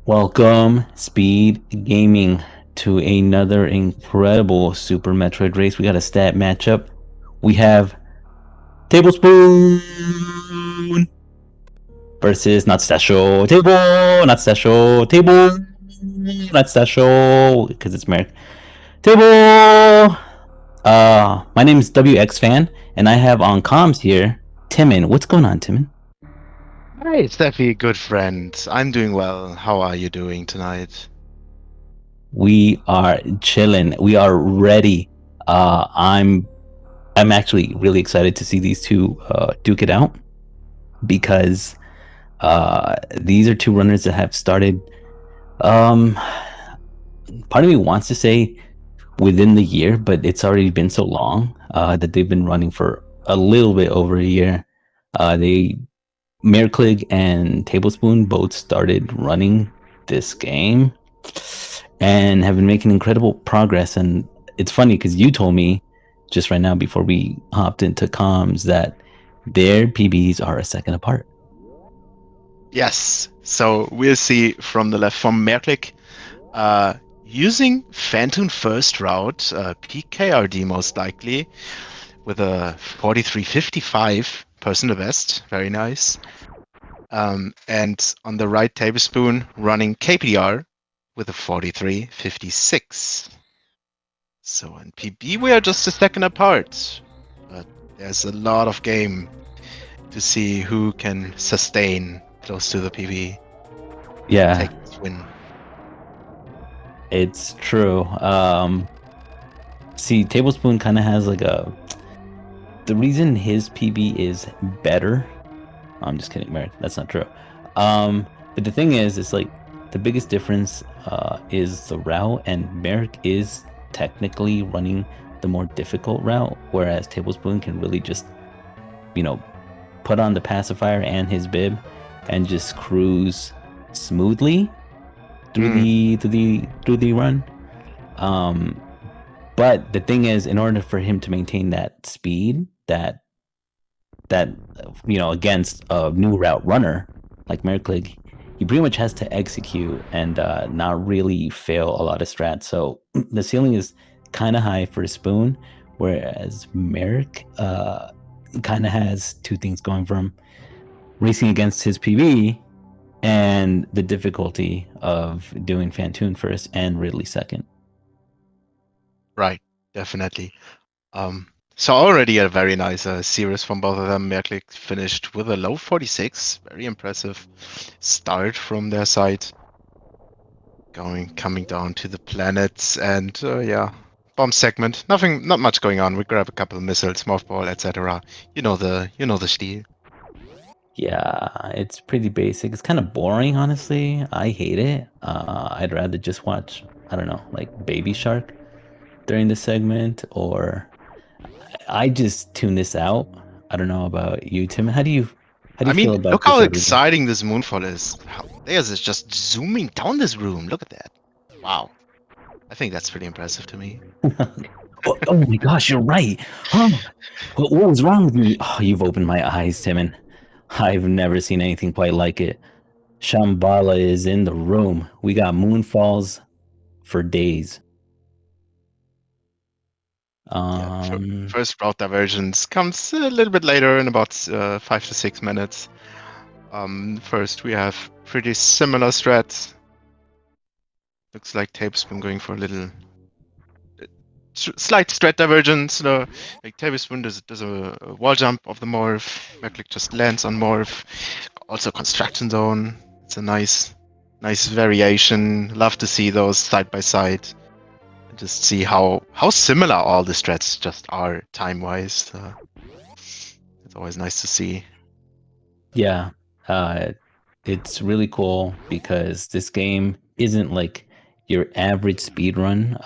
Welcome, Speed Gaming, to another incredible Super Metroid race. We got a stat matchup. We have Tablespoon versus Not Special. Not Special. Not Special, because it's Merrick. Table! My name is WX Fan, and I have on comms here Timon. What's going on, Timon? Hi, Steffi, good friend. I'm doing well. How are you doing tonight? We are chilling. We are ready. I'm actually really excited to see these two duke it out because these are two runners that have started. Part of me wants to say within the year, but it's already been so long that they've been running for a little bit over a year. They maerklig and Tablespoon both started running this game and have been making incredible progress. And it's funny because you told me just right now before we hopped into comms that their PBs are a second apart. Yes, so we'll see from the left from maerklig. Using Phantom first route, PKRD most likely, with a 43.55 personal best. Very nice. And on the right, Tablespoon running KPR with a 43.56. So in PB, we are just a second apart. But there's a lot of game to see who can sustain close to the PB. Yeah, Take this win. it's true. See, Tablespoon kind of has like a. The reason his PB is better. I'm just kidding, Merrick. That's not true. But the thing is, it's like the biggest difference is the route, and Merrick is technically running the more difficult route, whereas Tablespoon can really just, put on the pacifier and his bib and just cruise smoothly through the run. But the thing is, in order for him to maintain that speed, that against a new route runner like maerklig, he pretty much has to execute and not really fail a lot of strats. So the ceiling is kind of high for Spoon, whereas Merrick kind of has two things going for him: racing against his PB and the difficulty of doing Fantoon first and Ridley second. Right, definitely. So already a very nice series from both of them. maerklig finished with a low 46. Very impressive start from their side. Coming down to the planets and yeah, bomb segment. Not much going on. We grab a couple of missiles, mothball, etc. You know the steal. Yeah, it's pretty basic. It's kind of boring, honestly. I hate it. I'd rather just watch, I don't know, like Baby Shark during the segment, or I just tune this out. I don't know about you, Tim. How do you I feel mean, about look how this everything? exciting this moonfall is. There's is just zooming down this room. Look at that. Wow. I think that's pretty impressive to me. Oh my gosh, you're right. Huh? What was wrong with me? Oh, you've opened my eyes, Timon. I've never seen anything quite like it. Shambhala is in the room. We got moonfalls for days. Yeah, first route divergence comes a little bit later in about 5 to 6 minutes. First we have pretty similar strats. Looks like Tablespoon going for a little slight strat divergence. Like Tablespoon does a wall jump of the morph. maerklig just lands on morph. Also construction zone. It's a nice variation. Love to see those side by side. And just see how similar all the strats just are time wise. It's always nice to see. Yeah, it's really cool because this game isn't like your average speedrun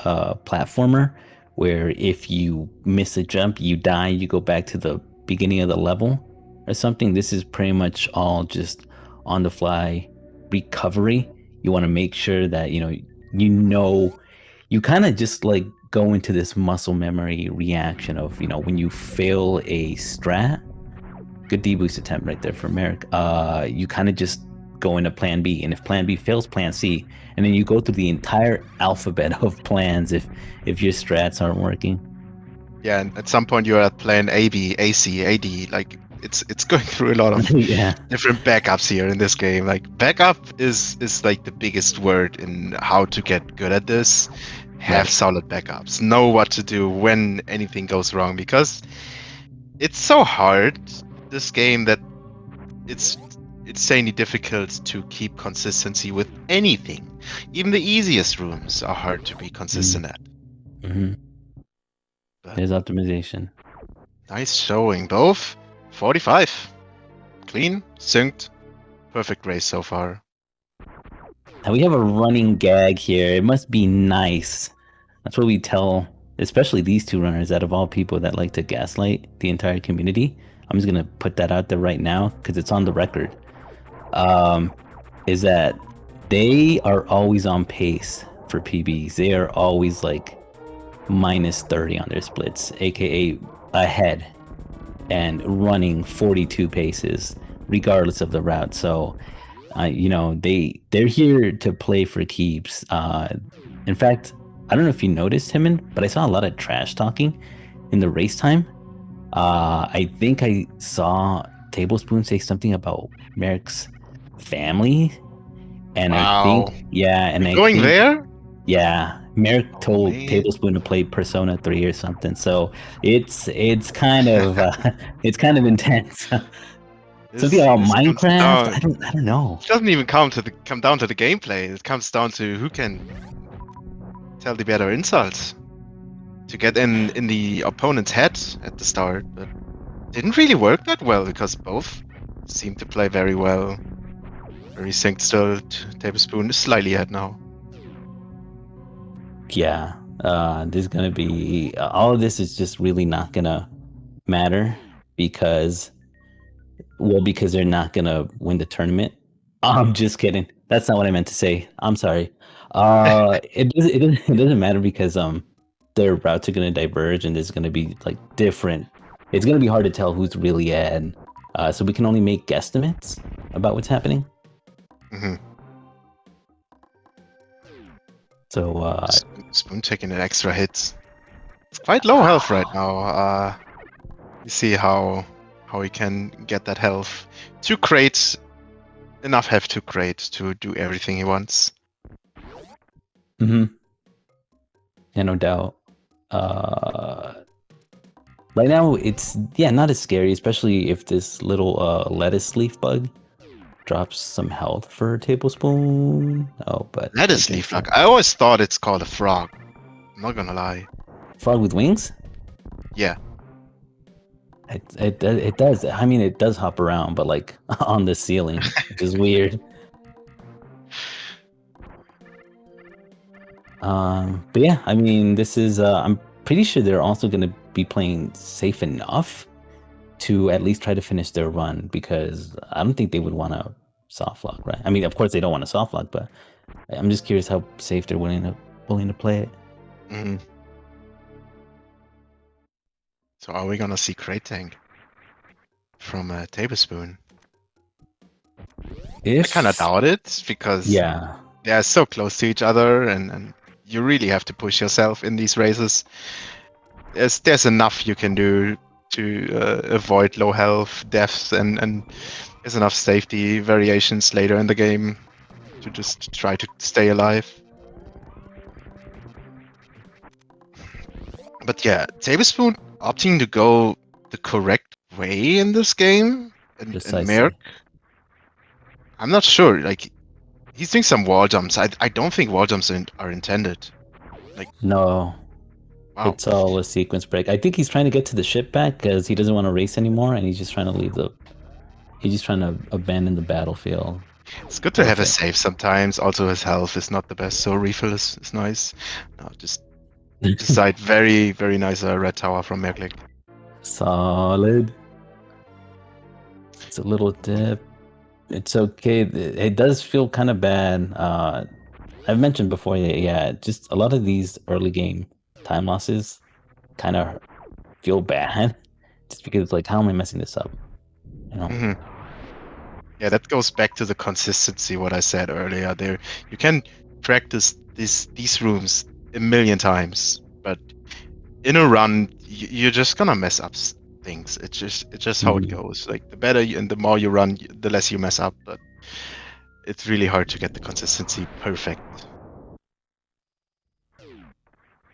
platformer where if you miss a jump, you die, you go back to the beginning of the level or something. This is pretty much all just on the fly recovery. You want to make sure that you kind of just like go into this muscle memory reaction of when you fail a strat. Good deboost attempt right there for Merrick. You kind of just go into plan B, and if plan B fails, plan C, and then you go through the entire alphabet of plans if your strats aren't working. Yeah, and at some point you're at plan AB, AC, AD. Like it's going through a lot of Yeah, different backups here in this game. Like backup is like the biggest word in how to get good at this. Have right. solid backups. Know what to do when anything goes wrong, because it's so hard, this game, that it's insanely difficult to keep consistency with anything. Even the easiest rooms are hard to be consistent at. Mm-hmm. But There's optimization. nice showing, both 45. Clean, synced, perfect race so far. Now we have a running gag here. It must be nice. That's what we tell, especially these two runners, out of all people that like to gaslight the entire community. I'm just gonna put that out there right now because it's on the record. Is that they are always on pace for PBs. They are always like minus 30 on their splits, aka ahead and running 42 paces regardless of the route. So you know, they're here to play for keeps. In fact, I don't know if you noticed him, but I saw a lot of trash talking in the race time. I think I saw Tablespoon say something about Merrick's family, and I think, Wow. yeah, and We're I going think, there? yeah, Merrick Oh told man. Tablespoon to play Persona 3 or something. So it's kind of it's kind of intense. Something This about this comes Minecraft. down. I don't know. It doesn't even come down to the gameplay. It comes down to who can tell the better insults to get in the opponent's head at the start, but didn't really work that well because both seem to play very well. Very synced still. Tablespoon is slightly ahead now. Yeah, there's gonna be all of this is just really not gonna matter because, well, because they're not gonna win the tournament. I'm just kidding. That's not what I meant to say. I'm sorry. It doesn't matter because their routes are gonna diverge and there's gonna be like different. It's gonna be hard to tell who's really ahead. So we can only make guesstimates about what's happening. hmm So Spoon taking an extra hit. It's quite low health right now. You see how he can get that health to create enough health to create to do everything he wants. mm-hmm. Yeah, no doubt. Uh, right now, it's not as scary, especially if this little lettuce leaf bug drops some health for a tablespoon. Oh, but Lettuce okay, leaf so luck. I always thought it's called a frog. I'm not gonna lie. frog with wings. Yeah. It does. I mean, it does hop around, but like on the ceiling, which is weird. But yeah, I mean, this is. I'm pretty sure they're also going to be playing safe enough to at least try to finish their run because I don't think they would want to soft lock, right? I mean, of course they don't want to soft lock, but I'm just curious how safe they're willing to play it. hmm So are we gonna see Crate Tank from a Tablespoon? I kind of If doubt it because yeah, they're so close to each other, and you really have to push yourself in these races. There's enough you can do to avoid low health deaths, and there's enough safety variations later in the game to just try to stay alive. But yeah, Tablespoon opting to go the correct way in this game, and Merc, precisely. I'm not sure. Like he's doing some wall jumps. I don't think wall jumps are intended. Like No, wow, it's all a sequence break. I think he's trying to get to the ship back because he doesn't want to race anymore, and he's just trying to leave the. He's just trying to abandon the battlefield. it's good to have a Perfect. save sometimes. Also, his health is not the best, so refill is nice. No, just decide very nice red tower from maerklig. Solid. It's a little dip. It's okay. It does feel kind of bad. I've mentioned before, yeah, just a lot of these early game time losses kind of feel bad, just because like, how am I messing this up? You know? hmm Yeah, that goes back to the consistency, what I said earlier. There, you can practice these rooms a million times, but in a run, you're just gonna mess up things. It's just how it Mhm. goes. Like the better and the more you run, the less you mess up. But it's really hard to get the consistency perfect.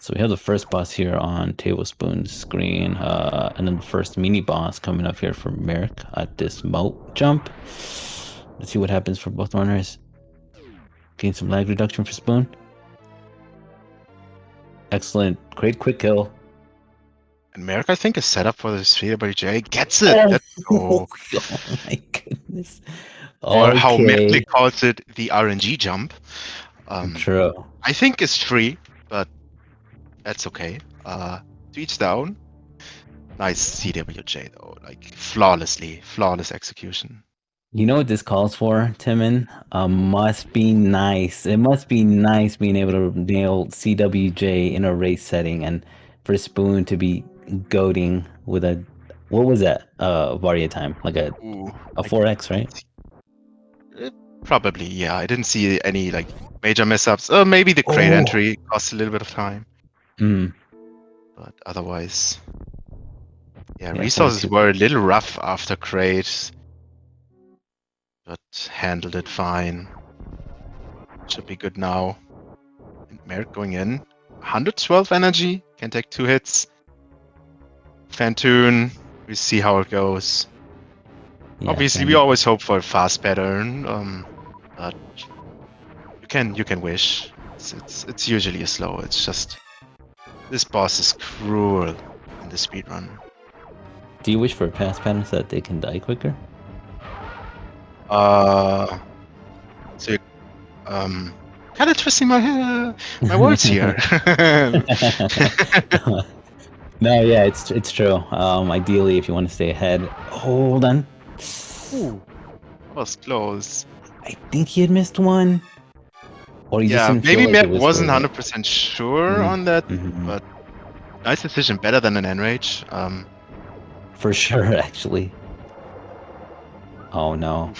So we have the first boss here on Tablespoon's screen, and then the first mini boss coming up here for Merrick at this moat jump. Let's see what happens for both runners. Gain some lag reduction for Spoon. Excellent. Great quick kill. And Merrick, I think, is set up for the J. Gets it. Oh, Let's go. oh my goodness. Or how Okay. maerklig calls it, the RNG jump. True. I think it's free, but that's okay. To each down. Nice CWJ though, like flawless execution. You know what this calls for, Timon? Must be nice. It must be nice being able to nail CWJ in a race setting and for Spoon to be goading with a what was that? Varia time. Like a Ooh, a I 4x, didn't right? see, probably, yeah. I didn't see any like major mess ups. Maybe the crate Oh. entry cost a little bit of time, Mm. but otherwise, yeah, Yeah, resources 42. were a little rough after crate, but handled it fine. Should be good now. And Merrick going in. 112 energy, can take 2 hits. Fantoon, we see how it goes. Yeah, Obviously, we Fan. always hope for a fast pattern, but you can wish. It's usually a slow. It's just this boss is cruel in the speedrun. Do you wish for a pass pattern so that they can die quicker? Uh, so kind of twisting my words here. No, yeah, it's true. Ideally, if you want to stay ahead, hold on. Ooh, that was close. I think he had missed one, or he just Yeah, didn't feel maybe like it Matt was wasn't worth it. 100% sure Mm, on that, mhm. but nice decision. Better than an enrage. For sure, actually. Oh no.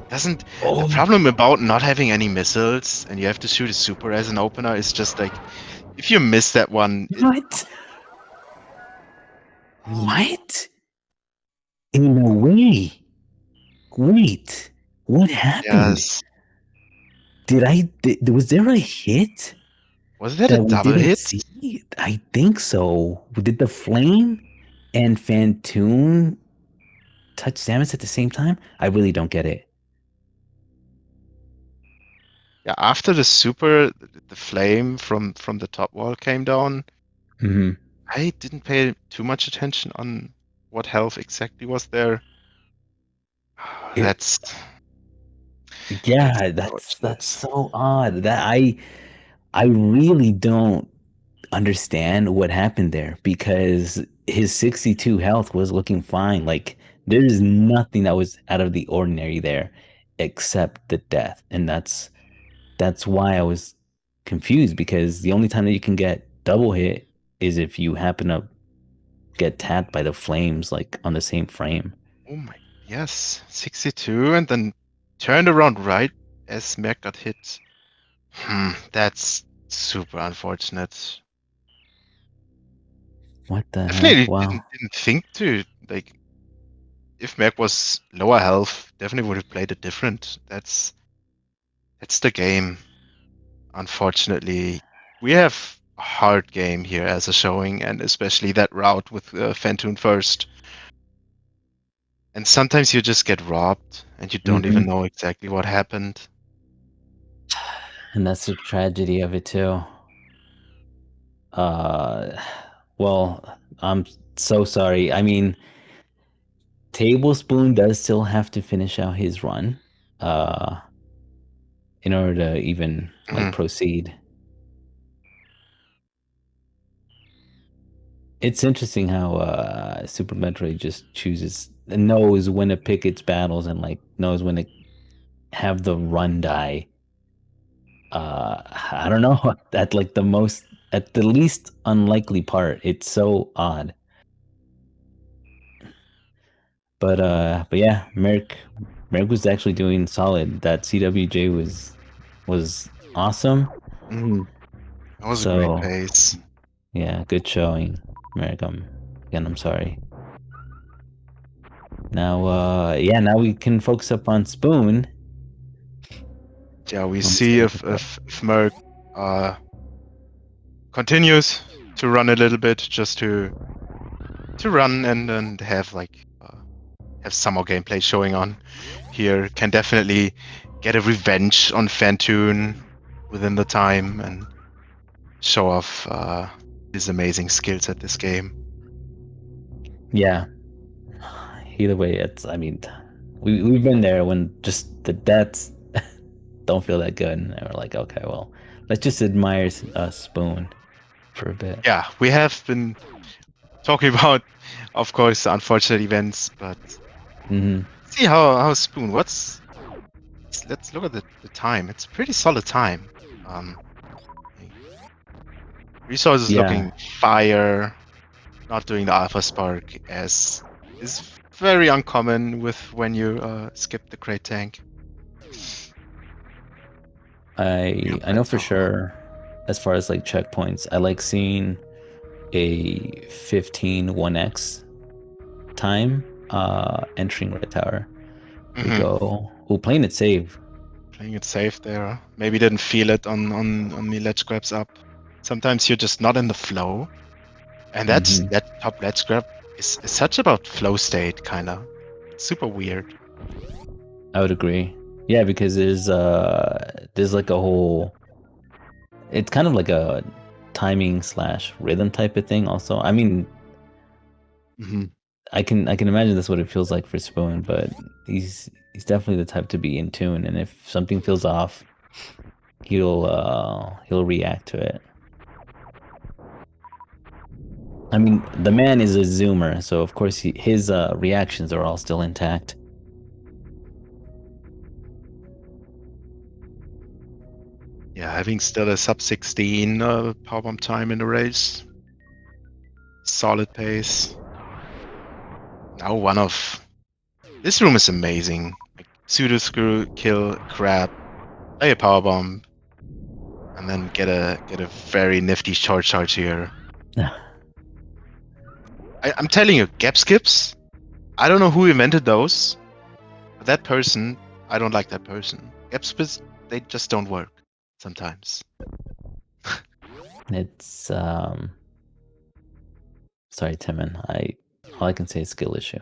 Doesn't the Oh, problem about not having any missiles and you have to shoot a super as an opener is just like if you miss that one, what? What? In a way. Wait, what happened? yes. Was there a hit Was that a that we double didn't hit? see? I think so. Did the flame and Fantoon touch Samus at the same time? I really don't get it. Yeah, after the super, the flame from the top wall came down. Hmm. I didn't pay too much attention on what health exactly was there. It, That's yeah, that's unfortunate. so odd. I really don't understand what happened there because his 62 health was looking fine. Like there is nothing that was out of the ordinary there except the death. And that's why I was confused because the only time that you can get double hit is if you happen to get tapped by the flames like on the same frame. Oh my, yes, 62 and then turned around right as Merc got hit. That's super unfortunate. What the heck? Definitely Wow. didn't think to like if Merc was lower health, definitely would have played it different. That's the game. Unfortunately, we have a hard game here as a showing, and especially that route with Fantoon first. And sometimes you just get robbed, and you don't even Hmm. know exactly what happened. And that's the tragedy of it too. Uh, well, I'm so sorry. I mean, Tablespoon does still have to finish out his run, uh, in order to even like Mhm. proceed. It's interesting how Super Metroid just chooses knows when to pick its battles and like knows when to have the run die. I don't know, at like at the least unlikely part. It's so odd. But yeah, Merc Merrick was actually doing solid. That CWJ was awesome. Mm, that was a great So pace. yeah, good showing, Merrick. Again, I'm sorry. Now, yeah, now we can focus up on Spoon. Yeah, we I'm see excited for if that. Merck continues to run a little bit, just to run and have have some more gameplay showing on here. Can definitely get a revenge on Fantoon within the time and show off his amazing skills at this game. Yeah. Either way, I mean, we've been there when just the deaths don't feel that good, and we're like, okay, well, let's just admire Spoon for a bit. Yeah, we have been talking about, of course, the unfortunate events, but Hmm. see how Spoon. Let's look at the time. It's a pretty solid time. Um, Resources Yeah, looking fire, not doing the alpha spark as is very uncommon with when you skip the crate tank. Yeah, I know that's for all. sure. As far as like checkpoints, I like seeing a 15 1x time entering Red Tower. We Hmm. go, oh, playing it safe. Playing it safe there. Maybe didn't feel it on the ledge grabs up. Sometimes you're just not in the flow, and Hmm. that top ledge grab is such about flow state, kind of. Super weird. I would agree. Yeah, because there's like a whole, it's kind of like a timing slash rhythm type of thing also. I mean, Hmm. I can imagine that's what it feels like for Spoon, but he's definitely the type to be in tune, and if something feels off, he'll react to it. I mean, the man is a zoomer, so of course his reactions are all still intact. Yeah, having still a sub 16 powerbomb time in the race. Solid pace. Now one of this room is amazing. Like pseudo screw, kill, crab, play a power bomb, and then get a very nifty short charge here. I'm telling you, gap skips. I don't know who invented those, but that person, I don't like that person. Gap skips, they just don't work sometimes. It's sorry, Timon. All I can say is skill issue.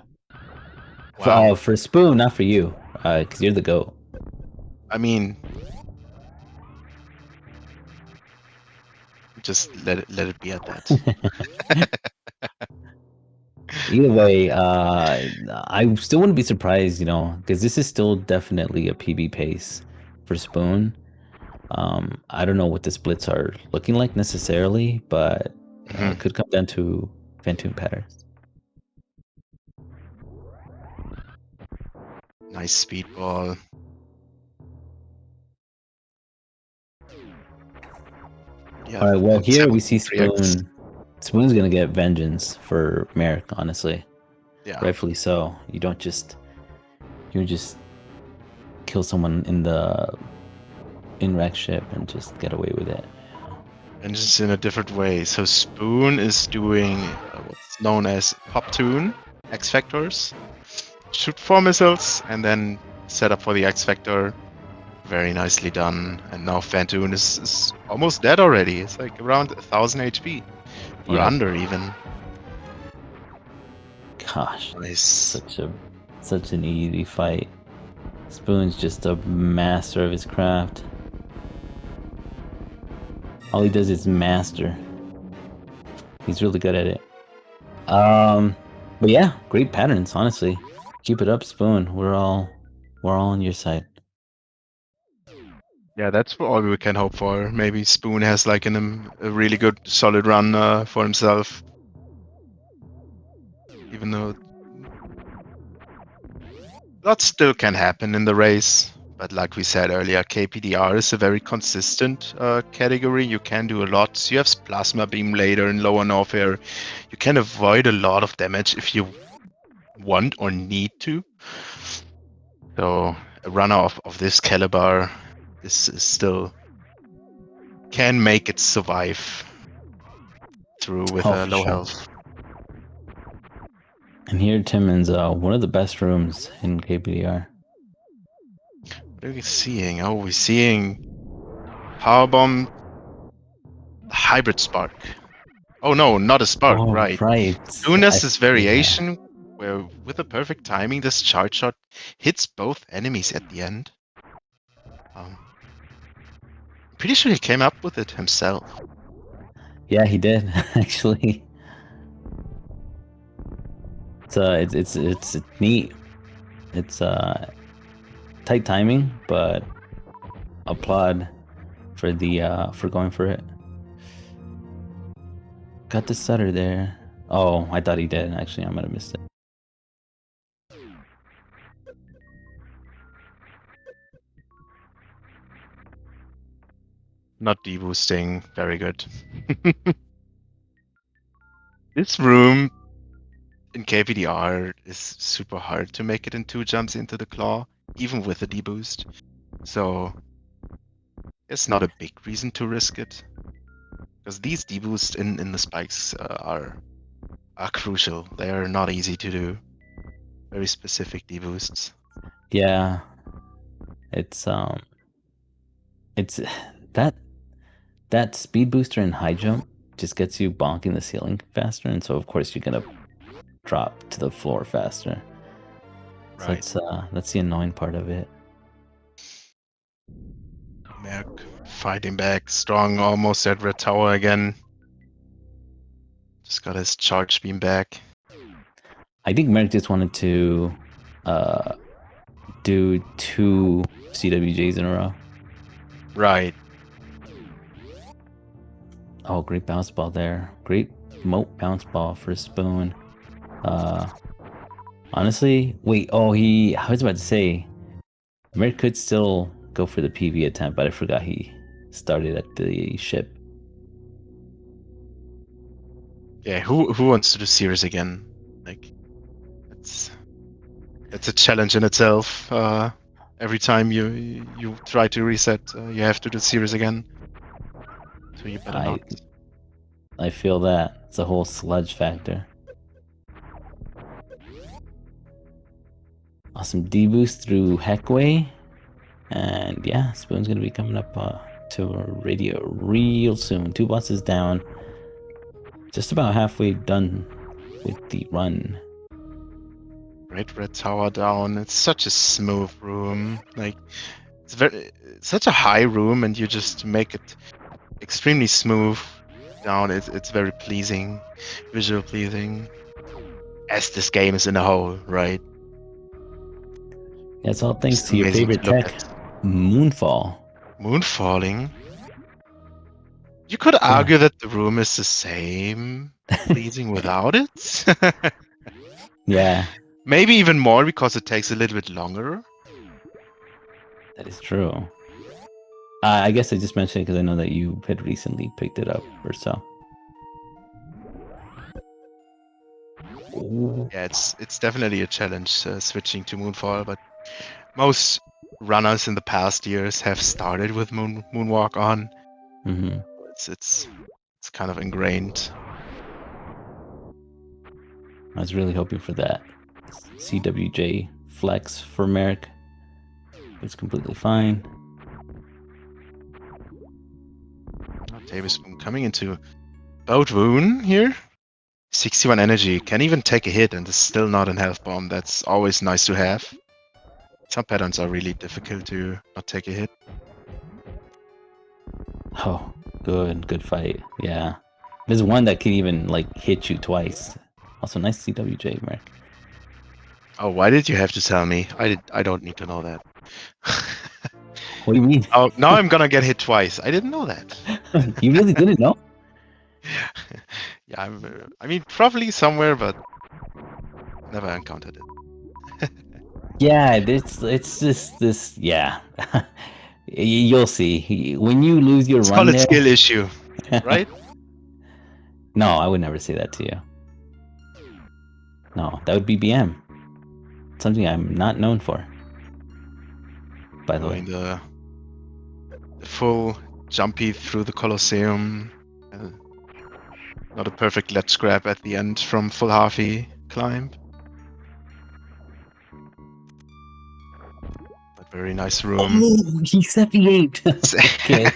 Wow. For Spoon, not for you, because you're the goat. I mean, just let it be at that. Either way, I still wouldn't be surprised, because this is still definitely a PB pace for Spoon. I don't know what the splits are looking like necessarily, but Mhm. it could come down to Phantom patterns. Nice speedball. Yeah, All right, well, and here we see 7.3x. Spoon. Spoon's gonna get vengeance for Merrick, honestly. Yeah. Rightfully so. You just kill someone in wreck ship and just get away with it. And just in a different way. So Spoon is doing what's known as Pop Tune X Factors. Shoot 4 missiles and then set up for the X Factor. Very nicely done. And now Fantoon is almost dead already. It's like around 1000 HP. Or Yep. under even. Gosh, Nice. such an easy fight. Spoon's just a master of his craft. All he does is master. He's really good at it. But yeah, great patterns, honestly. Keep it up, Spoon. We're all on your side. Yeah, that's all we can hope for. Maybe Spoon has like a really good solid run for himself. Even though lots still can happen in the race. But like we said earlier, KPDR is a very consistent category. You can do a lot. You have Plasma Beam later in lower Norfair. You can avoid a lot of damage if you want or need to. So a runner of this caliber is still can make it survive through with Oh, a for low sure. health. And here, Timmins, one of the best rooms in KPDR. What are we seeing? Oh, we're seeing Powerbomb Hybrid Spark. Oh no, not a spark, Oh, right. right. I Luna's forgot. variation, where with the perfect timing, this charge shot hits both enemies at the end. I'm pretty sure he came up with it himself. Yeah, he did actually. It's neat. It's tight timing, but applaud for the for going for it. Got the stutter there. Oh, I thought he did. Actually, I might have missed it. Not deboosting, very good. This room in KPDR is super hard to make it in 2 jumps into the claw, even with a deboost. So it's not a big reason to risk it. Because these deboosts in the spikes are crucial. They are not easy to do. Very specific deboosts. Yeah, it's it's that speed booster in high jump just gets you bonking the ceiling faster, and so of course you're gonna drop to the floor faster. So Right. that's the annoying part of it. Merc fighting back, strong almost at Red Tower again. Just got his charge beam back. I think Merrick just wanted to do 2 CWJs in a row. Right. Oh, great bounce ball there. Great moat bounce ball for Spoon. Honestly, wait. Oh, I was about to say, Merrick could still go for the PV attempt, but I forgot he started at the ship. Yeah, who wants to do series again? Like, it's a challenge in itself. Every time you try to reset, you have to do series again. So you better I not. I feel that it's a whole sludge factor. Awesome deboost through Heckway, and yeah, Spoon's gonna be coming up to radio real soon. 2 bosses down, just about halfway done with the run. Great Red Tower down. It's such a smooth room. Like, such a high room, and you just make it extremely smooth down. It's very pleasing, visual pleasing. As this game is in a whole, right? That's all thanks Just to your amazing to favorite look tech, at. Moonfall. Moonfalling. You could Yeah. argue that the room is the same, pleasing without it. Yeah, Maybe even more because it takes a little bit longer. that is true. I guess I just mentioned it because I know that you had recently picked it up or so. Ooh. Yeah, it's definitely a challenge switching to Moonfall, but most runners in the past years have started with Moonwalk on. Mm-hmm. It's kind of ingrained. I was really hoping for that CWJ flex for Merrick. It's completely fine. Tablespoon coming into Boat Wound here. 61 energy, can even take a hit and is still not in health bomb. That's always nice to have. Some patterns are really difficult to not take a hit. Oh, good fight. Yeah. There's one that can even like hit you twice. Also, nice CWJ, Merrick. Oh, why did you have to tell me? I don't need to know that. What do you mean? Oh, now I'm gonna get hit twice. I didn't know that. You really didn't know? Yeah, I mean, probably somewhere, but never encountered it. Yeah, it's just this. Yeah, you'll see when you lose your Let's call run it there. skill issue, right? No, I would never say that to you. No, that would be BM. Something I'm not known for. by the way. Doing the full jumpy through the Colosseum. Not a perfect ledge grab at the end from full halfy climb. But very nice room. Oh, he set the 8. Okay.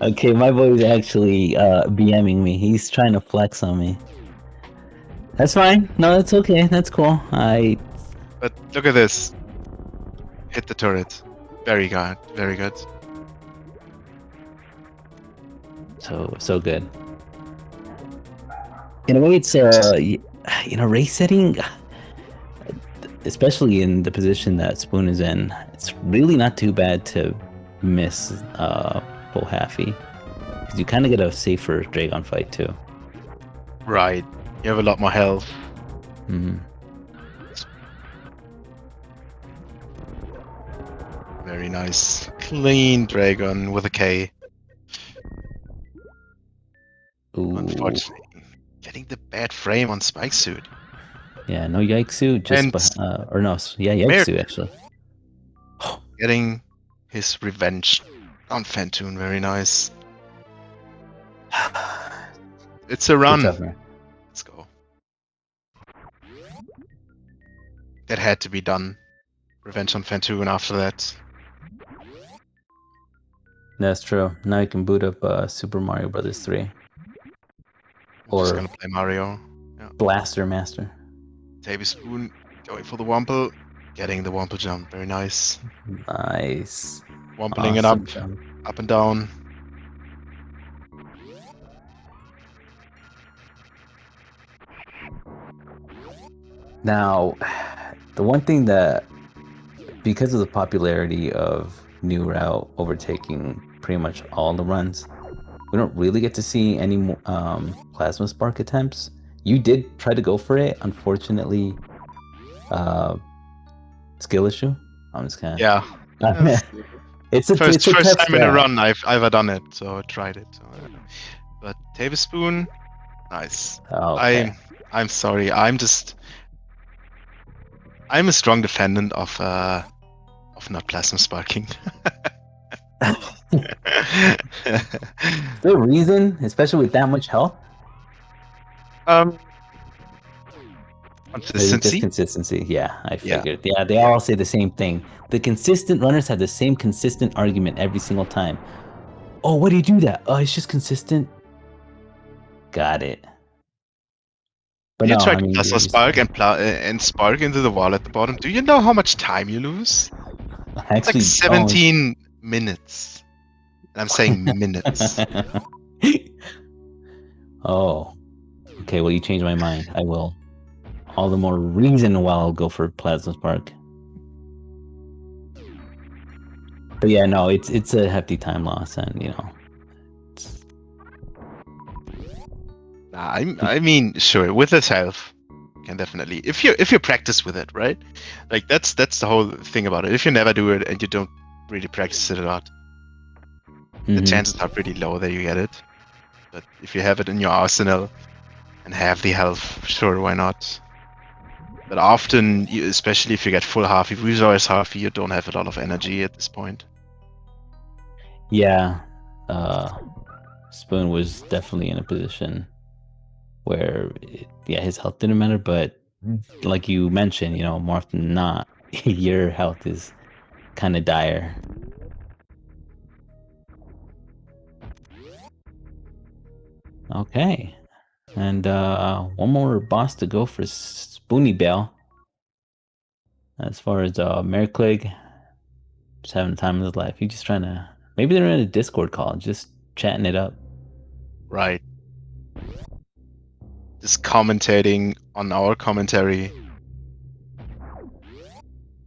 Okay, my boy's actually BMing me. He's trying to flex on me. That's fine. No, that's okay. That's cool. But look at this. Hit the turret. Very good. Very good. So good. In a way, it's race setting, especially in the position that Spoon is in. It's really not too bad to miss full halfy, because you kind of get a safer Dragon fight too. Right. You have a lot more health. Mm-hmm. Very nice. Clean Dragon with a K. Ooh. Unfortunately, getting the bad frame on Spike Suit. Yeah, no Yikes just Yikes actually. Getting his revenge on Fantoon. Very nice. It's a run. Let's go. That had to be done. Revenge on Fantoon after that. That's true. Now you can boot up Super Mario Brothers 3. I'm just gonna play Mario. Yeah. Blaster Master. Tablespoon going for the Wumple. Getting the Wumple jump. Very nice. Nice. Wumpling it up and down. Now, the one thing that, because of the popularity of New Route overtaking pretty much all the runs, we don't really get to see any Plasma Spark attempts. You did try to go for it, unfortunately. Skill issue. I'm just kind of. Yeah. It's a first time in a strat. run I've ever done it, so I tried it. But Tablespoon, nice. Okay. I'm sorry. I'm a strong defendant of not plasma sparking. Is there a reason, especially with that much health? Consistency. Just consistency. Yeah, I figured. Yeah, they all say the same thing. The consistent runners have the same consistent argument every single time. Oh, why do you do that? Oh, it's just consistent. Got it. But you no, try to plasma spark and spark into the wall at the bottom. Do you know how much time you lose? It's like 17 minutes. And I'm saying minutes. Oh. Okay, well, you changed my mind. I will. All the more reason why I'll go for Plasma Spark. But yeah, no, it's a hefty time loss, and you know. I mean, sure, with this health, you can definitely if you practice with it, right? Like that's the whole thing about it. If you never do it and you don't really practice it a lot, the chances are pretty low that you get it. But if you have it in your arsenal and have the health, sure, why not? But often, especially if you get full half, if resource half, you don't have a lot of energy at this point. Yeah, Spoon was definitely in a position where, his health didn't matter, but like you mentioned, you know, more often than not, your health is kind of dire. Okay, and one more boss to go for Spoony Bell. As far as maerklig, just having the time of his life. He's just trying to. Maybe they're in a Discord call, just chatting it up. Right. Just commentating on our commentary.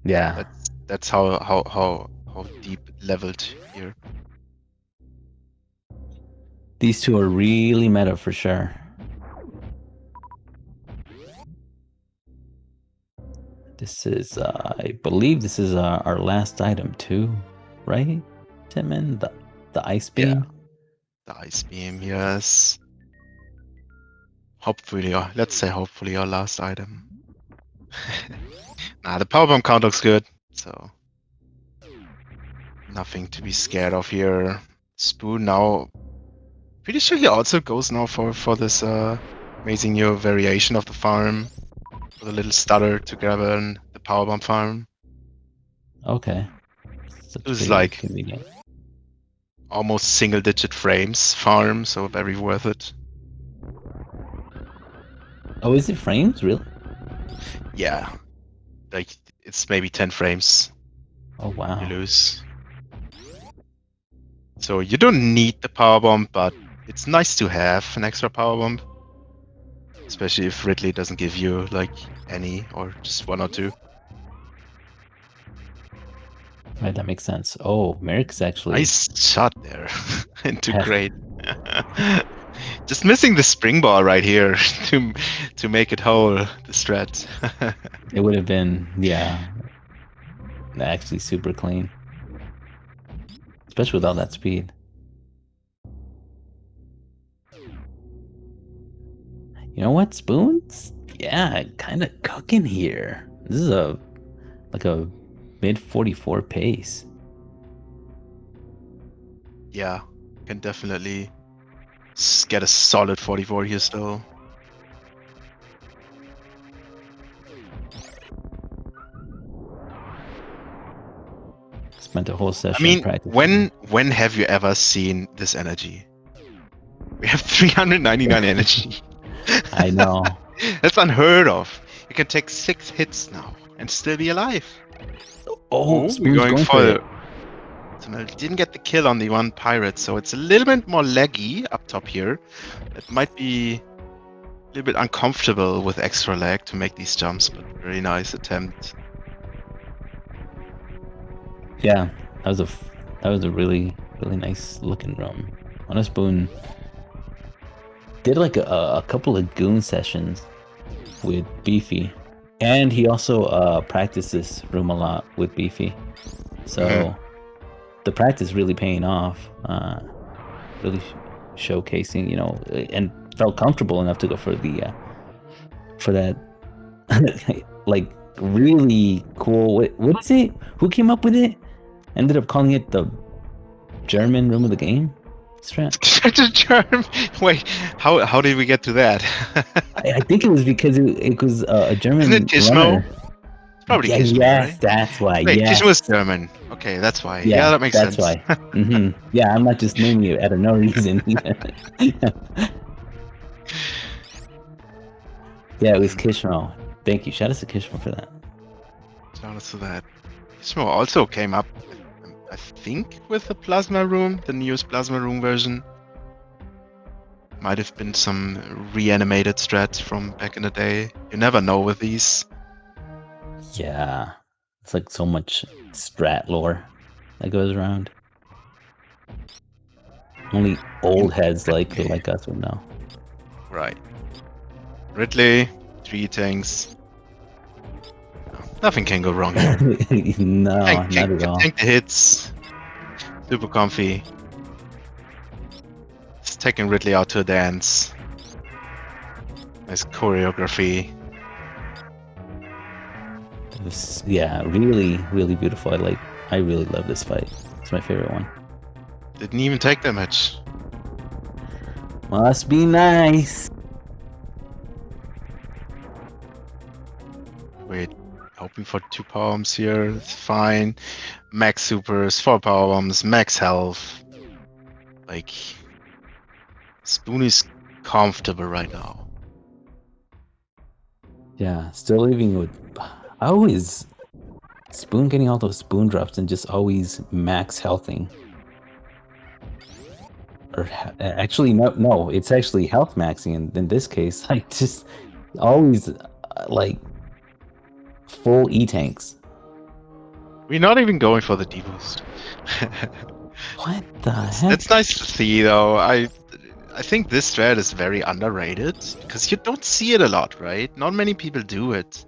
Yeah. That's how deep leveled here. These two are really meta for sure. This is, I believe this is our last item too, right, Timon? The ice beam? Yeah, the ice beam, yes. Hopefully, let's say hopefully our last item. The powerbomb count looks good, so nothing to be scared of here. Spoon now, pretty sure he also goes now for this amazing new variation of the farm with a little stutter to grab the powerbomb farm. Okay. It That's was pretty like convenient. almost single-digit frames farm, so very worth it. Oh, is it frames? Really? Yeah, like it's maybe 10 frames Oh, you wow. lose. So you don't need the powerbomb, but it's nice to have an extra powerbomb. Especially if Ridley doesn't give you like any or just one or two. Right, that makes sense. Oh, Merrick's actually Nice shot there into have great. Just missing the springboard right here to make it whole, the strat. it would have been, yeah, actually super clean. Especially with all that speed. You know what, Spoons? Yeah, kind of cooking here. This is like a mid 44 pace. Yeah, can definitely get a solid 44 here still. Spent a whole I session mean, practicing. when have you ever seen this energy? We have 399 energy. I know. That's unheard of. You can take 6 hits now and still be alive. Oh, Oh, we're Spoon's going going for for it. So now didn't get the kill on the one pirate, so it's a little bit more laggy up top here. It might be a little bit uncomfortable with extra lag to make these jumps, but very nice attempt. Yeah, that was a really nice looking room. On Spoon did like a couple of goon sessions with Beefy, and he also practiced this room a lot with Beefy. So the practice really paying off, really showcasing, you know, and felt comfortable enough to go for the for that like really cool. What is it? Who came up with it? Ended up calling it the German room of the game strat. Such a charm. Wait, how did we get to that? I think it was because it was a Isn't it German Kishmo? runner. It's probably Yeah, Kishmo, yes, right? that's why. Wait, Kishmo is Yes, German. Okay, that's why. Yeah, yeah, that makes that's sense. why. Yeah, I'm not just naming it out of no reason. Yeah, it was Kishmo. Thank you. Shout out to Kishmo for that. Shout out to that. Kishmo also came up, I think, with the Plasma Room, the newest Plasma Room version. Might have been some reanimated strats from back in the day. You never know with these. Yeah, it's like so much strat lore that goes around. Only old heads like us would know. Right. Ridley, 3 tanks. Nothing can go wrong here. No, Can not at all. tank the hits. Super comfy. It's taking Ridley out to a dance. Nice choreography. Yeah, really beautiful. I really love this fight. It's my favorite one. Didn't even take damage. Must be nice. Wait, hoping for 2 power bombs here. It's fine. Max supers, 4 power bombs, max health. Like, Spoon is comfortable right now. Yeah, still leaving with. I always Spoon getting all those spoon drops and just always max healthing. Or actually, no, it's actually health maxing. And in this case, I just always like full E tanks. We're not even going for the deboost. What the heck? That's nice to see, though. I think this strat is very underrated because you don't see it a lot, right? Not many people do it,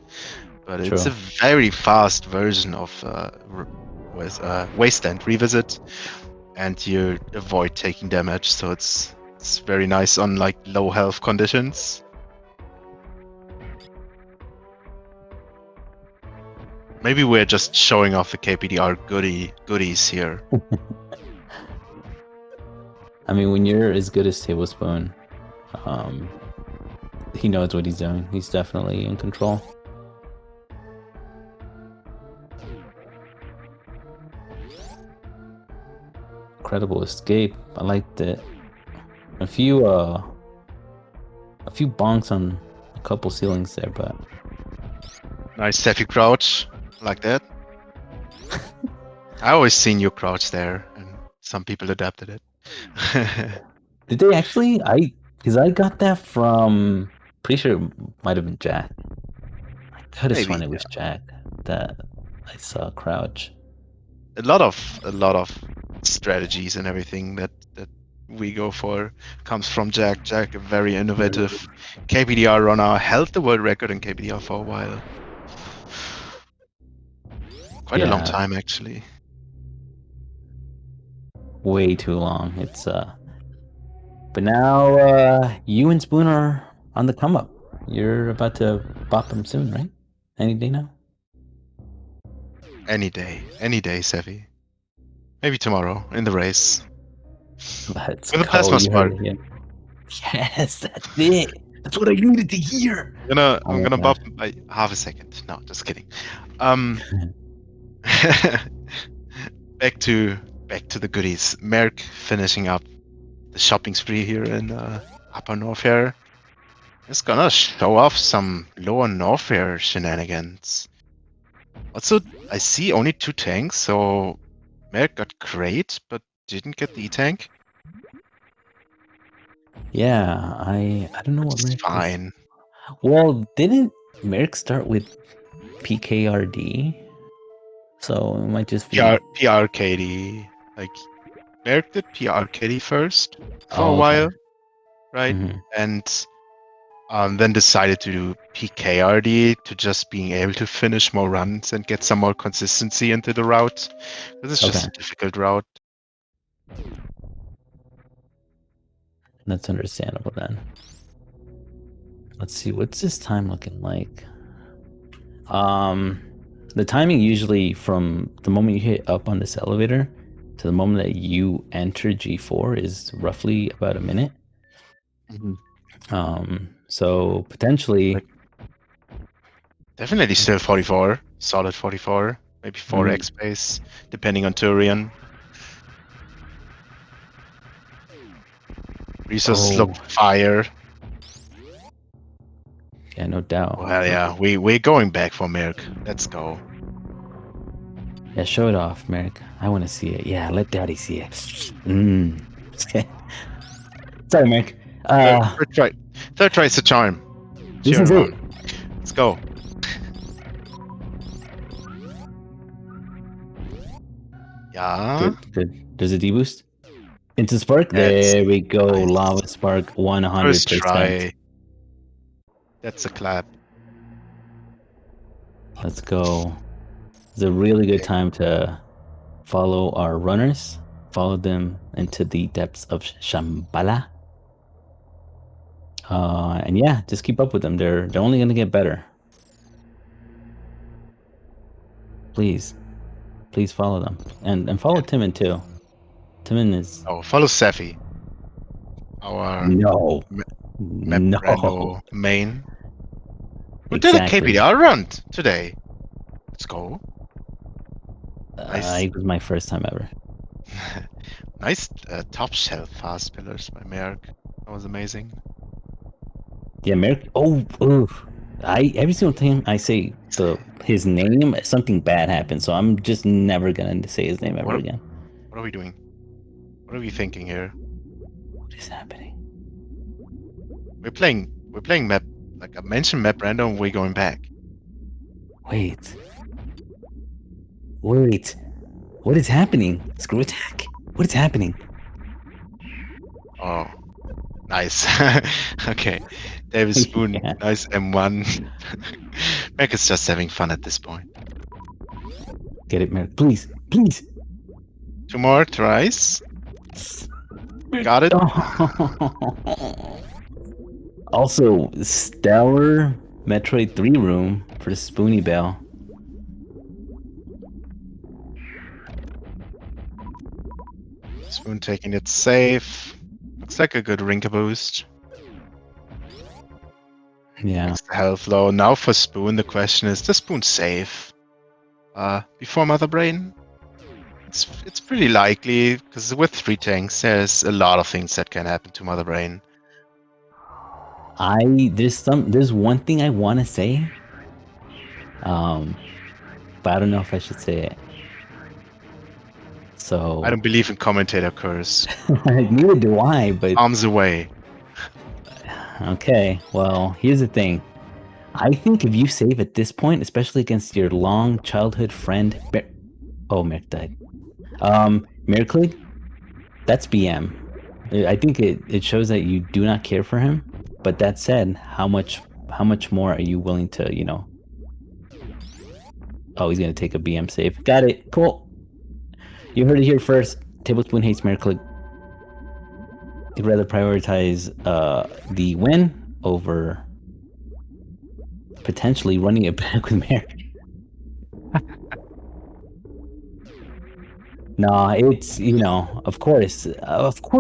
but it's a True. very fast version of Wasteland Revisit, and you avoid taking damage, so it's very nice on like low health conditions. Maybe we're just showing off the KPDR goodies here. I mean, when you're as good as Tablespoon, he knows what he's doing. He's definitely in control. Incredible escape. I liked it. A few bonks on a couple ceilings there, but Nice Steffi crouch, like that. I always seen you crouch there, and some people adapted it. did they actually? Because I got that from. Pretty sure it might have been Jack. I could have sworn it was Jack that I saw crouch. A lot of strategies and everything that we go for comes from Jack. Jack, a very innovative KPDR runner, held the world record in KPDR for a while. Quite a long time, actually. Way too long. It's but now you and Spoon are on the come up. You're about to bop him soon, right? Any day now? Any day, Sevi. Maybe tomorrow in the race. Let's With a plasma spark. Yes, that's it. That's what I needed to hear. I'm gonna buff him by half a second. No, just kidding. Back to the goodies. Merc finishing up the shopping spree here in Upper Norfair. It's gonna show off some Lower Norfair shenanigans. Also, I see only 2 tanks, so Merc got Crate, but didn't get the E-tank. Yeah, I don't know what Merc is fine. Well, didn't Merc start with PKRD? So it might just be PRKD. Like, Merc did PRKD first for a while, right? And then decided to do PKRD to just being able to finish more runs and get some more consistency into the route. This is just a difficult route. That's understandable then. Let's see, what's this time looking like? The timing usually from the moment you hit up on this elevator to the moment that you enter G4 is roughly about a minute. So potentially definitely still 44, solid 44, maybe 4x pace, depending on Turian. Resources look fire. Yeah, no doubt. Well, yeah, we're going back for Merc. Let's go. Yeah, show it off, Merc. I want to see it. Yeah, let Daddy see it. Sorry, Merc. Third try's the charm. This is it. Let's go. Yeah. Good. There's a deboost. Into Spark. There we go. Nice. Lava Spark 100%. First try. That's a clap. Let's go. It's a really good time to follow our runners. Follow them into the depths of Shambhala. And yeah, just keep up with them. They're only gonna get better. Please follow them and follow Timon too. Timon is. Oh, follow Seffi. Our no main. We did a KPDR run today. Let's go. Nice. It was my first time ever. Nice top shelf fast pillars by Merc. That was amazing. Yeah, Merc. Every single time I say his name, something bad happens. So I'm just never gonna say his name ever again. What are we doing? What are we thinking here? What is happening? We're playing map. Like I mentioned, map random. We're going back. Wait. What is happening? Screw attack. What is happening? Oh, nice. Okay, David Spoon, nice M1. Merc is just having fun at this point. Get it, Merc. Please. 2 more tries. Got it. Also, stellar Metroid 3 room for the Spoony Bell. Spoon taking it safe. Looks like a good Rinker boost. Yeah. Makes the health low. Now for Spoon, the question is Spoon safe? Before Mother Brain? It's pretty likely, because with 3 tanks, there's a lot of things that can happen to Mother Brain. There's one thing I want to say, but I don't know if I should say it. So I don't believe in commentator curse. neither do I, but Arms away. okay. Well, here's the thing. I think if you save at this point, especially against your long childhood friend, Merc died. maerklig, that's BM. I think it shows that you do not care for him. But that said, how much more are you willing to, you know? Oh, he's gonna take a BM save. Got it. Cool. You heard it here first. Tablespoon hates maerklig. He'd rather prioritize the win over potentially running it back with Merrick. No, it's, you know, of course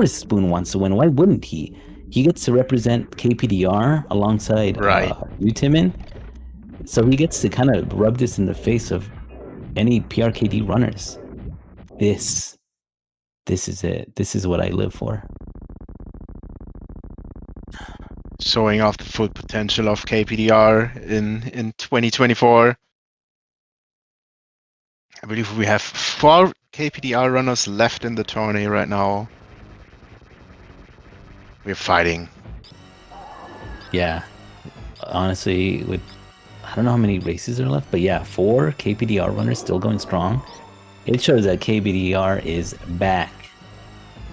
Spoon wants to win. Why wouldn't he? He gets to represent KPDR alongside Right. you, Timon. So he gets to kind of rub this in the face of any PRKD runners. This is it. This is what I live for. Showing off the full potential of KPDR in 2024. I believe we have 4 KPDR runners left in the tourney right now. We're fighting. Yeah. Honestly, I don't know how many races are left, but yeah, 4 KPDR runners still going strong. It shows that KPDR is back.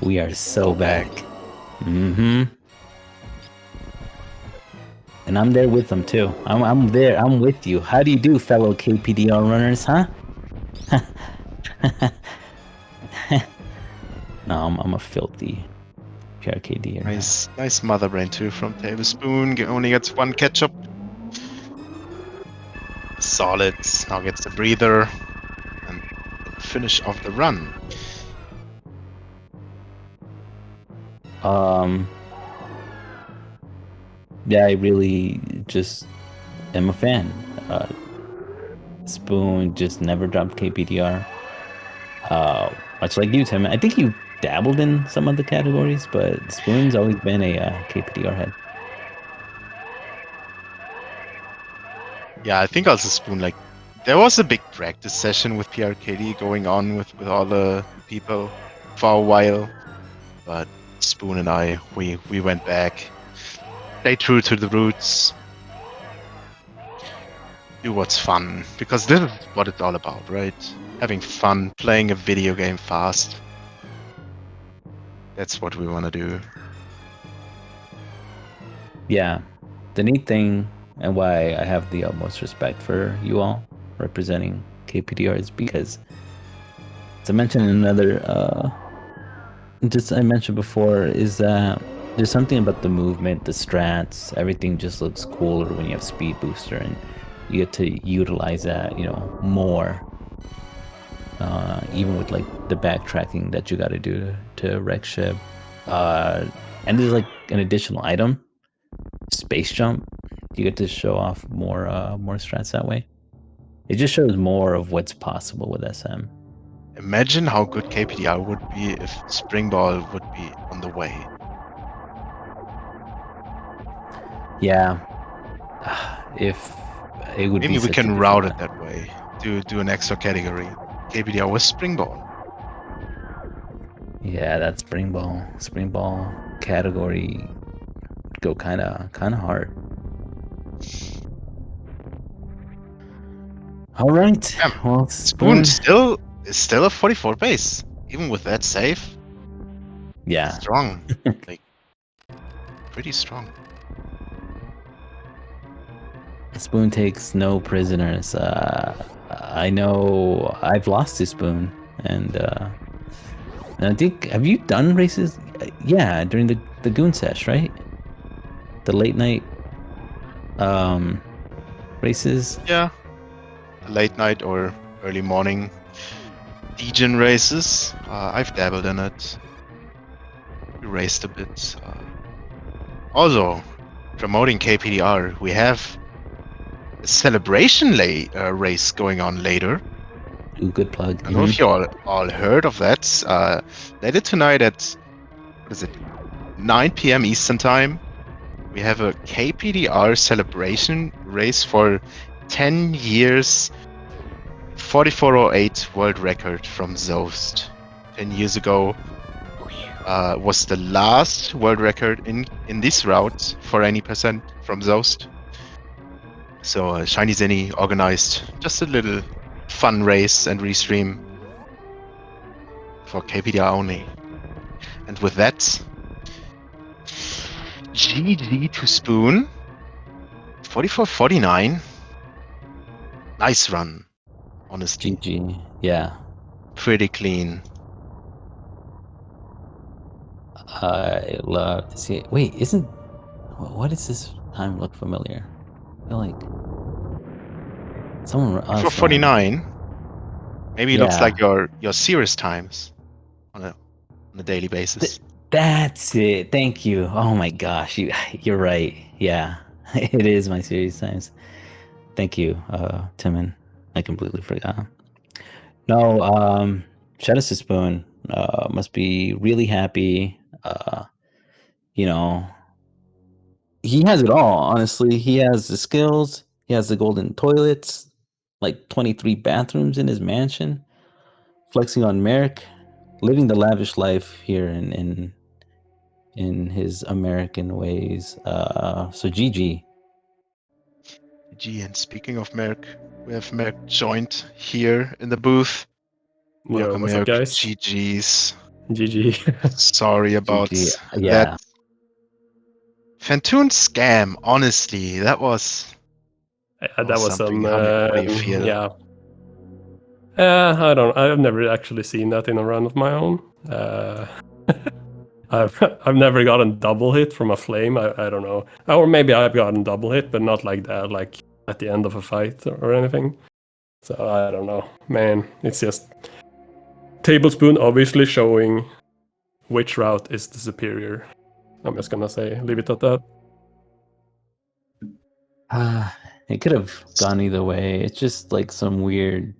We are so back. Mm-hmm. And I'm there with them too. I'm there. I'm with you. How do you do, fellow KPDR runners, huh? No, I'm a filthy PRKD. Nice Mother Brain too from Tablespoon. Only gets 1 catch-up. Solid. Now gets the breather. And finish of the run. Yeah, I really just am a fan. Spoon just never dropped KPDR. Much like you, Tim. I think you dabbled in some of the categories, but Spoon's always been a KPDR head. Yeah, I think also Spoon, like, there was a big practice session with PRKD going on with all the people for a while, but Spoon and I, we went back, stay true to the roots, do what's fun, because this is what it's all about, right? Having fun, playing a video game fast. That's what we want to do. Yeah, the neat thing and why I have the utmost respect for you all representing KPDR is because, as I mentioned in another, I mentioned before, is that there's something about the movement, the strats, everything just looks cooler when you have speed booster and you get to utilize that, you know, more. Even with like the backtracking that you got to do to wreck ship, and there's like an additional item, space jump. You get to show off more strats that way. It just shows more of what's possible with SM. Imagine how good KPDR would be if Spring Ball would be on the way. Yeah, if it would Maybe be we such can a route different- it that way. Do an extra category. KPDR with Spring Ball. Yeah, that spring ball category would go kind of hard. All right. Yeah. Well, Spoon still is still a 44 base, even with that save. Yeah. Strong, like pretty strong. Spoon takes no prisoners. I know I've lost to Spoon, and I think, have you done races? Yeah, during the Goon Sesh, right? The late night races. Yeah, late night or early morning Degen races. I've dabbled in it. we raced a bit. Also, promoting KPDR, we have a celebration race going on later. Ooh, good plug. I don't know if you all heard of that. Later tonight at, what is it, 9 p.m. Eastern Time, we have a KPDR celebration race for 10 years, 4408 world record from Zoast. 10 years ago was the last world record in this route for any percent from Zoast. So Shiny Zenny organized just a little fun race and restream for KPDR only. And with that, GG to Spoon. 44-49. Nice run, honestly. GG. Yeah. Pretty clean. I love to see it. Wait, isn't what does this time look familiar? I feel like someone else For 49, maybe it looks Yeah. like your serious times on a daily basis. That's it. Thank you. Oh my gosh, you're right. Yeah, it is my serious times. Thank you, Timon. I completely forgot. No, shout out to Spoon. Must be really happy. You know, he has it all. Honestly, he has the skills. He has the golden toilets, like 23 bathrooms in his mansion. Flexing on Merrick, living the lavish life here in his American ways. So GG. GG, and speaking of Merck, we have Merck joined here in the booth. Yo, Welcome, what's up, Merck. guys? GG's. GG. Sorry about GG. that Yeah. Fantoon scam. Honestly, that was That was something. some. How do you feel? Yeah. I don't. I've never actually seen that in a run of my own. I've never gotten double hit from a flame. I don't know, or maybe I've gotten double hit, but not like that, like at the end of a fight or anything. So I don't know, man. It's just Tablespoon obviously showing which route is the superior. I'm just gonna say, leave it at that. It could have gone either way. It's just like some weird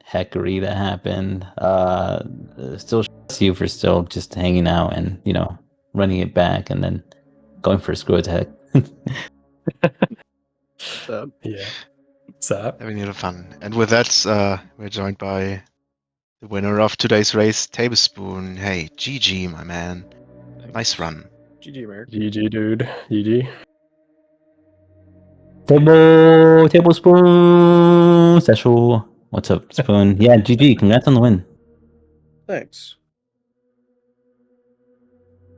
hackery that happened. Still shouts you for still just hanging out and running it back and then going for a screw attack. Yeah. Sad. Having a little fun. And with that, we're joined by the winner of today's race, Tablespoon. Hey, GG, my man. Nice run. GG, Merrick. GG, dude. GG. Tablespoon special. What's up, Spoon? Yeah, GG. Congrats on the win. Thanks.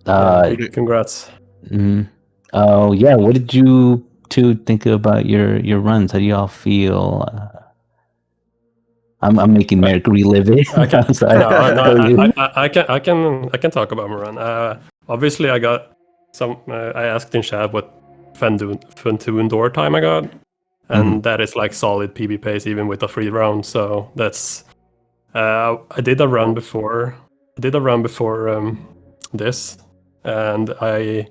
Congrats. Oh yeah, what did you two think about your runs? How do y'all feel? I'm making Merrick relive it. I can, I'm sorry. I can talk about my run. Obviously, I got some. I asked in chat what Fantoon door time I got, and that is like solid PB pace even with a free round. So that's. I did a run before. This, and I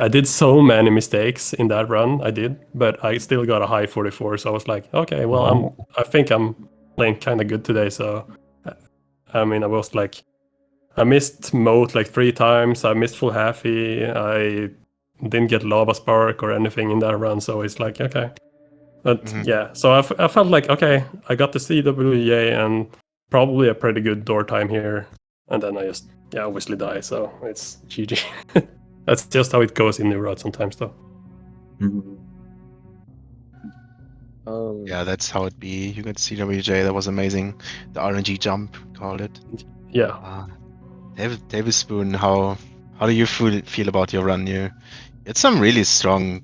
did so many mistakes in that run. I did, but I still got a high 44. So I was like, okay, well, I think I'm playing kind of good today. So, I mean, I was like, I missed moat like 3 times. I missed full halfy. I didn't get lava spark or anything in that run. So it's like, okay. But yeah, so I felt like, okay, I got the CWA and probably a pretty good door time here. And then I just, obviously die. So it's GG. That's just how it goes in new route sometimes, though. Yeah, that's how it be. You got CWJ. That was amazing. The RNG jump, called it. Yeah. Tablespoon, how do you feel about your run? It's some really strong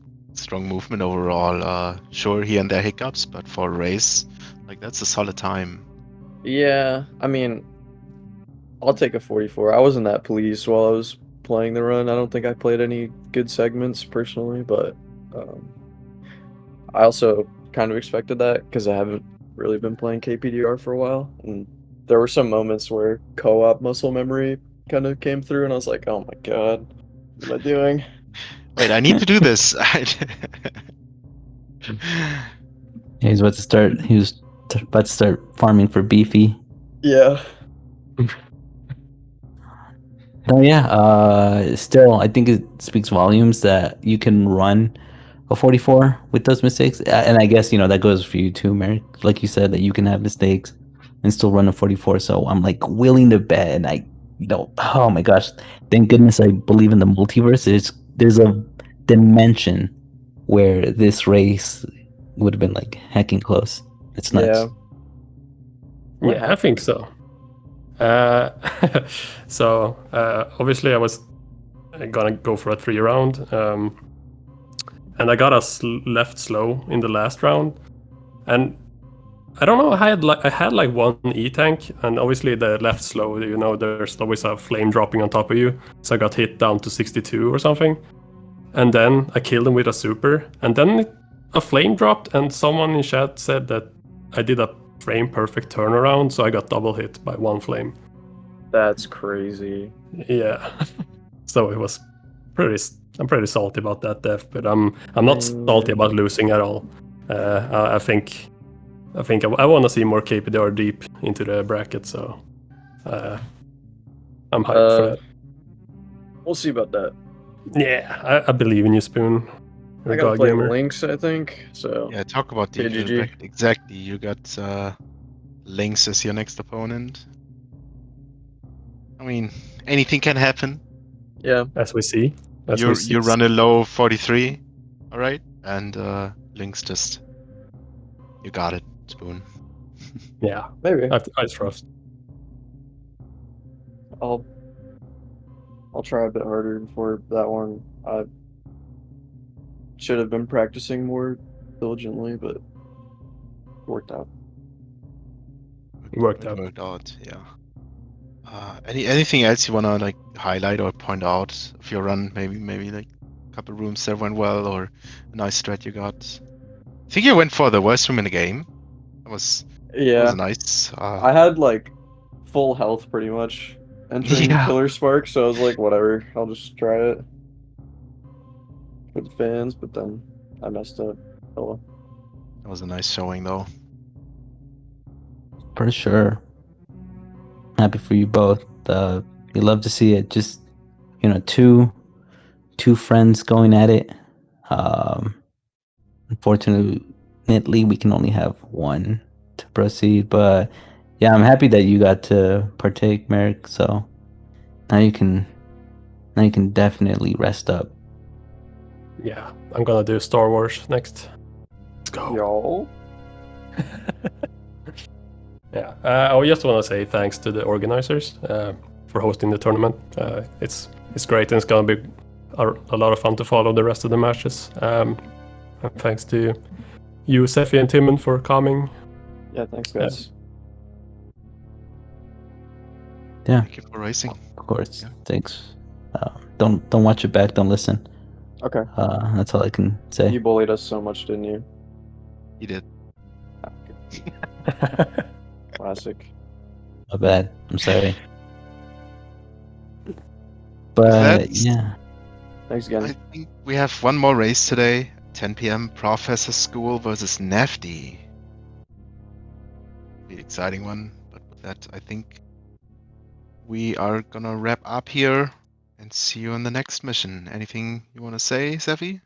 movement overall. Sure, here and there hiccups, but for a race, like that's a solid time. Yeah, I mean, I'll take a 44. I wasn't that pleased while I was playing the run. I don't think I played any good segments personally, but I also kind of expected that because I haven't really been playing KPDR for a while, and there were some moments where co-op muscle memory kind of came through, and I was like, oh my god, what am I doing? Wait, I need to do this. Yeah, he's about to start. He was about to start farming for beefy. Yeah. Oh yeah. Still, I think it speaks volumes that you can run a 44 with those mistakes, and I guess that goes for you too, Mary. Like you said, that you can have mistakes and still run a 44. So I'm like willing to bet, and oh my gosh, thank goodness I believe in the multiverse. There's a dimension where this race would have been like hecking close. It's nuts. Yeah. What Yeah, I think so. So obviously I was gonna go for a 3 round, and I got us left slow in the last round, and I don't know. I had like one E tank, and obviously the left slow. There's always a flame dropping on top of you, so I got hit down to 62 or something, and then I killed him with a super, and then a flame dropped, and someone in chat said that I did a frame perfect turnaround, so I got double hit by one flame. That's crazy. Yeah. So it was I'm pretty salty about that death, but I'm not salty about losing at all. I think I want to see more KPDR deep into the bracket, so I'm hyped for that. We'll see about that. Yeah, I believe in you, Spoon. You're I a gotta god play gamer. Lynx, I think. So Yeah, talk about the GG. bracket. Exactly. You got Lynx as your next opponent. I mean, anything can happen. yeah, As we see. You run a low 43, all right, and Lynx just you got it, Spoon. Yeah, maybe I trust. I'll try a bit harder for that one. I should have been practicing more diligently, but it worked out. It worked It out. worked out, yeah. Anything else you wanna like highlight or point out of your run? Maybe like a couple rooms that went well or a nice strat you got. I think you went for the worst room in the game. That was Yeah, nice. I had like full health pretty much entering Yeah. Pillar Spark, so I was like, whatever, I'll just try it for the fans. But then I messed up. Oh well. That was a nice showing though. For sure. Happy for you both. You love to see it. Just two friends going at it. Unfortunately, we can only have one to proceed. But yeah, I'm happy that you got to partake, Merrick. So now you can definitely rest up. Yeah, I'm gonna do Star Wars next. Let's go. Y'all. Yeah, I just want to say thanks to the organizers for hosting the tournament. It's great, and it's gonna be a lot of fun to follow the rest of the matches. And thanks to you, Seffi and Timon, for coming. Yeah, thanks guys. Yeah, Thank you for racing. of course. Yeah. Thanks. Don't watch it back. Don't listen. Okay. That's all I can say. You bullied us so much, didn't you? You did. Classic. My bad. I'm sorry. But That's- yeah. Thanks again. I think we have one more race today. 10 p.m. Professor School versus Nafty. The exciting one. But with that, I think we are gonna wrap up here and see you on the next mission. Anything you want to say, Seffi?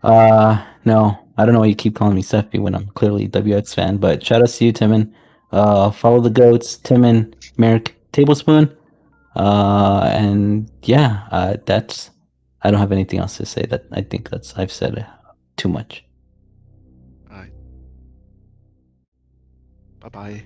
No, I don't know why you keep calling me Seffi when I'm clearly a WX fan, but shout out to you, Timon. Follow the goats, Timon, Merrick, Tablespoon. And yeah, I don't have anything else to say. That I think I've said too much. All right. Bye-bye.